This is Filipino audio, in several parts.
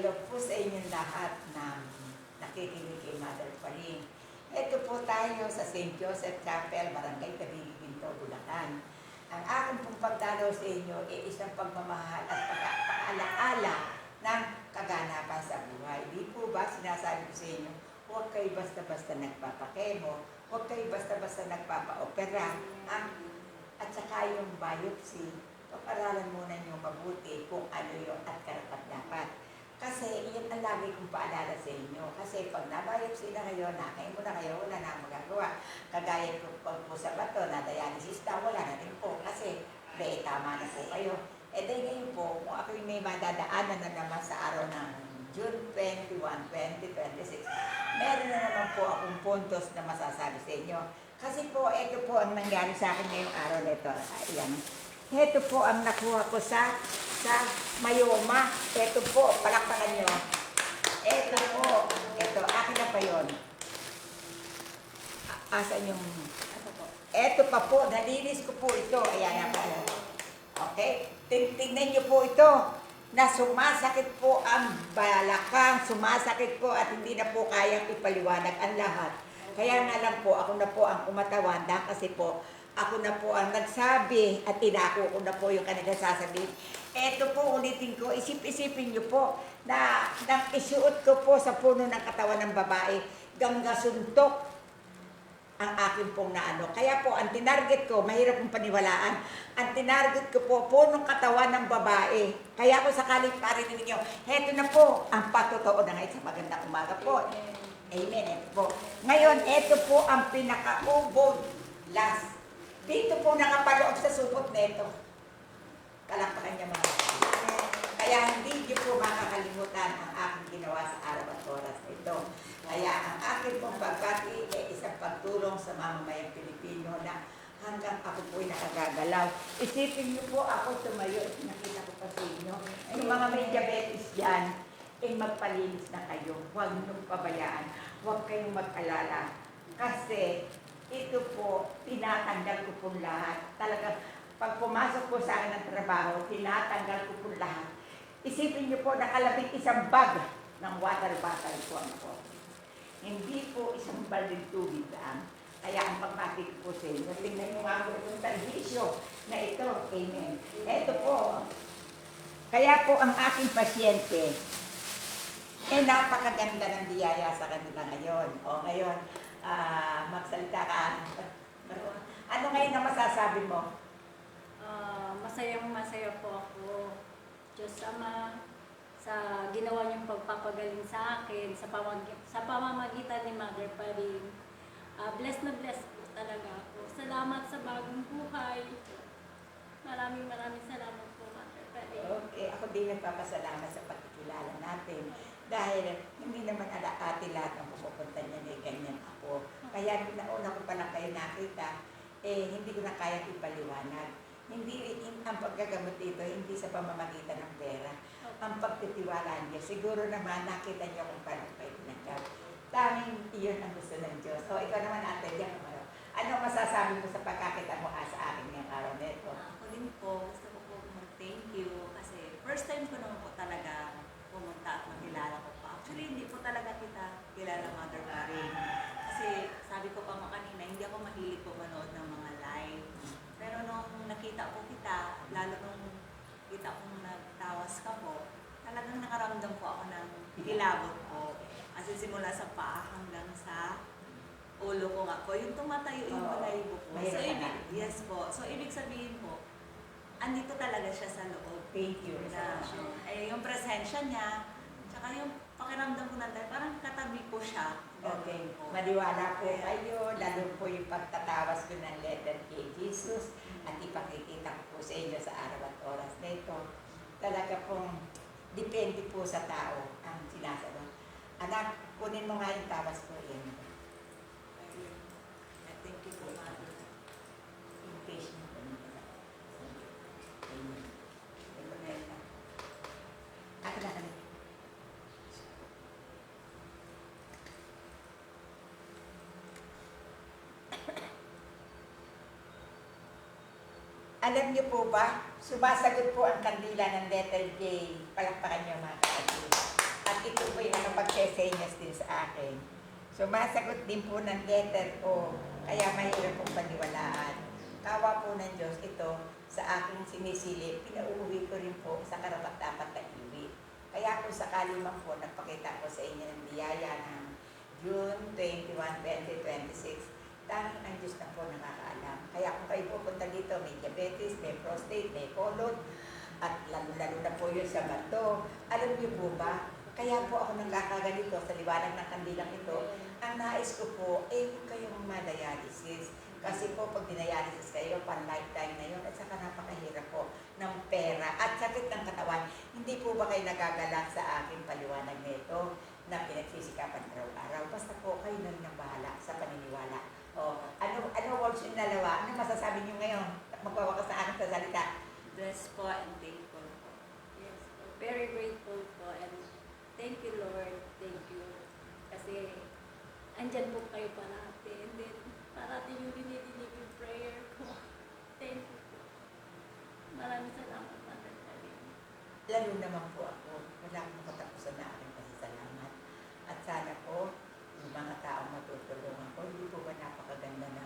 hello po sa inyong lahat na nakikinig kay Mother Paling. Ito po tayo sa St. Joseph Chapel, Barangay Tabigi, Ginto, Bulacan. Ang aking pong pagdalaw sa inyo ay isang pagmamahal at pag-aalaala ng kaganapan sa buhay. Di po ba sinasabi ko sa inyo, huwag kayo basta-basta nagpapakemo, huwag kayo basta-basta nagpapa-opera, at saka yung biopsy, pag-aralan muna nyo mabuti kung ano yung at karapat-dapat. Kasi iyan ang lagi kong paalala sa inyo. Kasi pag nabiopsy na kayo, nakain mo na kayo, wala na ang magagawa. Kagaya pag po sa bato, na dialysis na, wala na rin po. Kasi tama na po kayo. E dahil ngayon po, kung ako may madadaanan na naman sa araw ng June 21, 2026, meron na naman po akong puntos na masasabi sa inyo. Kasi po, ito po ang nangyari sa akin ngayong araw na ito. Ayan. Ito po ang nakuha ko sa Mayoma. Ito po, palakpakan nyo. Ito po, ito, akin na pa yun. Asan yung, ito pa po, nalinis ko po ito. Ayan na pa yun. Okay? Tingnan nyo po ito, na sumasakit po ang balakang, sumasakit po at hindi na po kayang ipaliwanag ang lahat. Kaya nga lang po, ako na po ang kumatawanda kasi po, ako na po ang nagsabi at tinako ko na po yung kanilang sasabihin. Eto po, ulitin ko, isip-isipin nyo po na nang isuot ko po sa puno ng katawan ng babae, ganggasuntok ang akin pong naano. Kaya po, ang tinarget ko, mahirap pong paniwalaan, ang tinarget ko po, punong katawan ng babae. Kaya po sakaling parinig nyo, heto na po, ang patotoo na ngayon sa magandang umaga po. Amen. Ito po. Ngayon, ito po ang pinaka-ubod last. Dito po nakapaloob sa supot nito. Palakpakan niya mga kapatid. Kaya hindi niyo po makakalimutan ang aking ginawa sa araw at oras nito. Kaya ang aking pong pagbati ay isang pagtulong sa mamamayang Pilipino na hanggang ako po'y nakagagalaw. Isipin niyo po ako tumayo. Nakita ko pa sa inyo. Yung mga may diabetes dyan, ay magpalinis na kayo. Huwag niyong pabayaan. Huwag kayong mag-alala. Kasi ito po, tinatanggal ko po lahat. Talaga, pag pumasok po sa akin ng trabaho, tinatanggal ko po lahat. Isipin niyo po, nakalabing isang bag ng water bottle po ako. Hindi po isang balding tubig lang. Kaya ang pagpapit ko po sa inyo, tingnan niyo nga po itong servisyo na ito. Amen. Ito po. Kaya po ang aking pasyente, napakaganda ng biyaya sa kanila ngayon. O ngayon, magsalita ka. Ano ngayon na masasabi mo? Masayang-masaya po ako, Diyos Ama, sa ginawa niyong pagpapagaling sa akin, sa pamamagitan ni Mother Paling. Bless na bless po talaga ako. Salamat sa bagong buhay. Maraming salamat po, Mother Paling. Okay, ako din nagpapasalamat sa pagkikilala natin. Dahil hindi naman alaati lahat ang pumupunta niya na ganyan ako. Kaya nauna ko pa lang kayo nakita, hindi ko na kaya ipaliwanag. Hindi ang paggagamot dito, hindi sa pamamagitan ng pera. Ang pagtitiwala niya, siguro naman nakita niyo kung paano kayo pinagkab. Tanging iyon ang gusto ng Diyos. O ikaw naman ate, diyan kumaro. Ano masasabi mo sa pagkakita mo sa akin ngayong araw nito? Ako din po, gusto ko po mag-thank you kasi first time ko naman po talaga pumunta at makilala ko pa. Actually, hindi po talaga kita kilala Mother Paling. Kasi sabi ko pa nga kanina, hindi ako mahilig po manood ng mga live. Pero nung nakita po kita, lalo nung kita kong nagtawas ka po, talagang nakaramdam po ako ng kilabot po. Kasi simula sa paa hanggang sa ulo ko nga po. Yung tumatayo yung balahibo po. So, yes po. So, ibig sabihin po, andito talaga siya sa loob. Thank you. Yung presensya niya, tsaka yung pakiramdam ko nanday, parang katabi ko siya. Okay. Maniwala po kayo, lalo po yung pagtatawas ko ng letter kay Jesus at ipakikita ko po sa inyo sa araw at oras na ito. Talaga pong depende po sa tao ang sinasabi. Anak, kunin mo nga yung tawas ko yan. Thank you po, Mother. In case mo po nila. Amen. Ako na kami. Alam niyo po ba, sumasagot po ang kandila ng letter J. Palakpakan niyo mga kapatid. senyas din sa akin. Sumasagot din po ng letter O, kaya mahirap pong paniwalaan. Kawa po ng Diyos ito sa aking sinisilip, pinauuwi ko rin po sa karapat-dapat na iwi. Kaya kung sakali man po, nagpakita ko sa inyo ng biyaya ng June 21, 2026, tanging ang Diyos na po nakakaalam. Kaya kung kayo pupunta dito, may diabetes, may prostate, may colon, at lalo-lalo na po yun sa bato. Alam niyo po ba, kaya po ako nagkakaganito sa liwanag ng kandilang ito. Ang nais ko po, huwag kayong ma-dialysis. Kasi po, pag dinayalisis kayo, pan-lifetime na yun, at saka napakahirap po ng pera at sakit ng katawan. Hindi po ba kayo nagagalak sa aking paliwanag nito na pinagsisikapan araw-araw? Basta po kayo na rin ang bahala sa paniniwala. Ano words yung nalawa? Ano masasabi niyo ngayon? Magwawakas na aking sasalita. Blessed po and thankful po. Yes po. Very grateful po and thank you Lord. Thank you. Kasi andyan po kayo parati. And then parati yung dinidinig yung prayer ko. Thank you po. Maraming salamat Mother Karin. Lalo naman po ako, wala akong katapusan na aking pasasalamat. At sana po, yung mga taong matutulungan ko, hindi po ba napakaganda na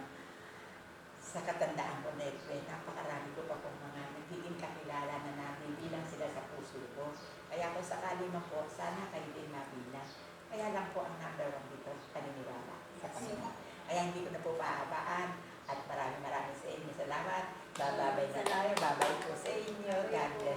sa katandaan ko na ito, napakarami ko pa pong mga nagiging kakilala na namin bilang sila sa puso ko. Kaya kung sakali man po, sana kayo din mabilang. Kaya lang po ang number one dito, paniniwala sa Panginoon. Kaya hindi ko na po pahabaan at maraming sa inyo salamat. Bababay na tayo, babay po sa inyo. God bless.